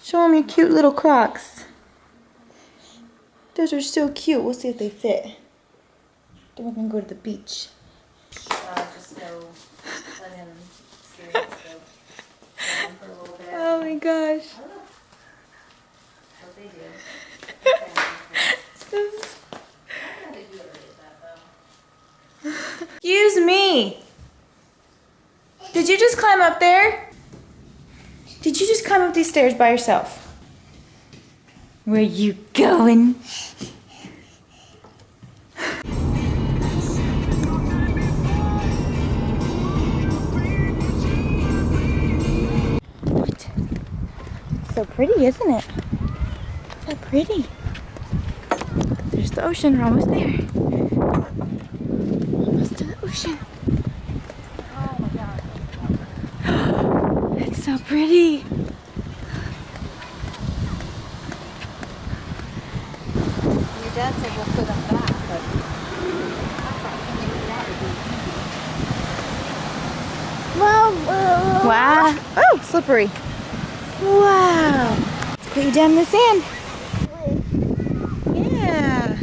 Show them your cute little Crocs. Those are so cute. We'll see if they fit. Then we're gonna go to the beach. Just go let him experience the for a little bit. Oh my gosh. What they do. Excuse me. Did you just climb up there? Did you just climb up these stairs by yourself? Where you going? What? It's so pretty, isn't it? So pretty. There's the ocean. We're almost there. Almost to the ocean. Oh my God. It's so pretty. Your dad said we'll put them back, but Wow. Oh, slippery. Wow. Let's put you down in the sand. Yeah.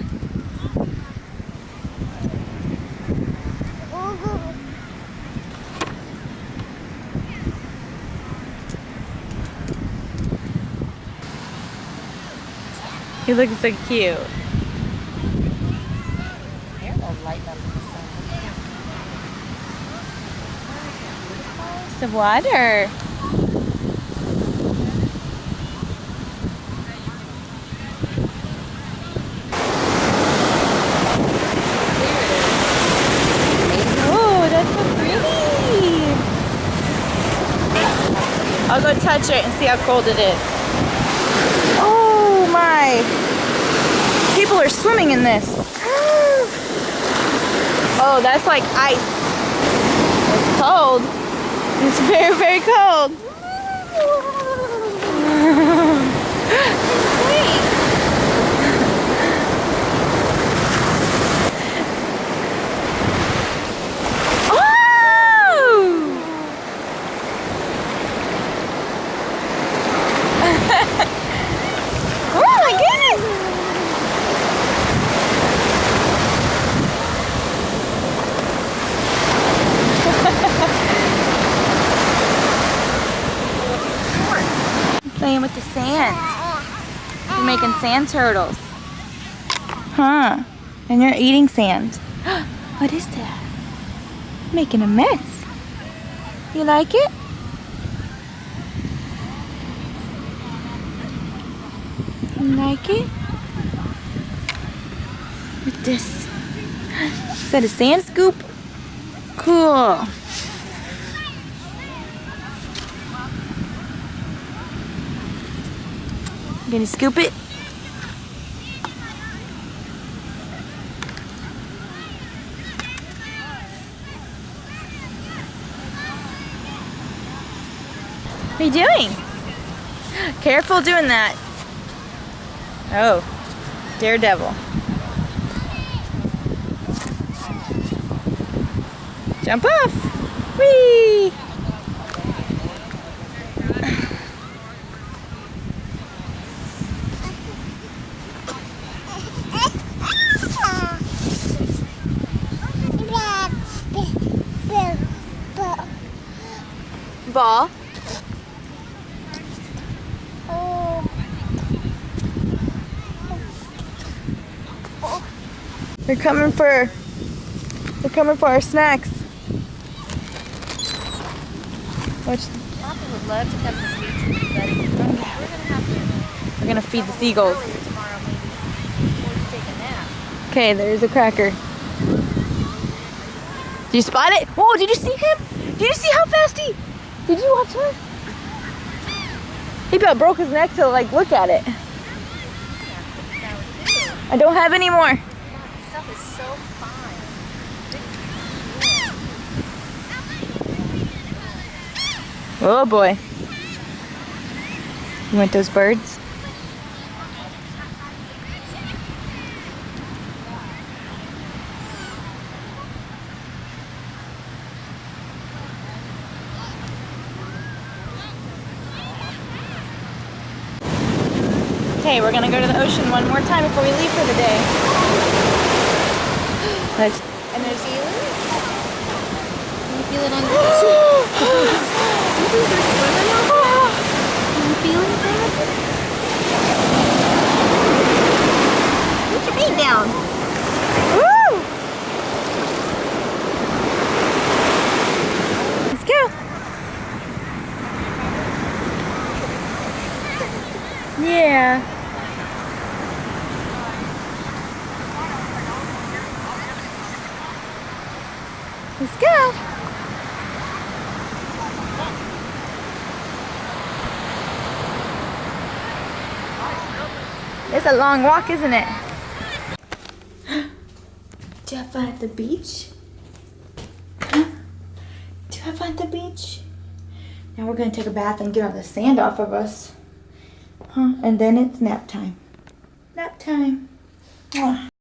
You look so cute. hair will lighten up in the sun. The water. Oh, that's so pretty. I'll go touch it and see how cold it is. Oh my. People are swimming in this. Oh, that's like ice. It's cold. It's very, very cold. Playing with the sand. You're making sand turtles. Huh. And you're eating sand. What is that? Making a mess. You like it? You like it? With this. Is that a sand scoop? Cool. Gonna scoop it? What are you doing? Careful doing that. Oh, daredevil. Jump off. Whee! Ball. They're coming for our snacks. Which Papa would love to come to the beach with you, buddy. we're gonna feed the seagulls. Tomorrow maybe. Before you take a nap. Okay, there's a cracker. Did you spot it? Whoa, did you see him? Did you see how fast he? Did you watch him? He about broke his neck to like look at it. I don't have any more. This stuff is so fine. Oh boy. You want those birds? Okay, we're gonna go to the ocean one more time before we leave for the day. And there's Feel it? Can you feel it on the beach? Can you feel it, Dad? Put your feet down. Woo! Let's go. Yeah. Let's go. It's a long walk, isn't it? Do you have fun at the beach? Huh? Do you have fun at the beach? Now we're gonna take a bath and get all the sand off of us. Huh? And then it's nap time. Nap time. Mwah.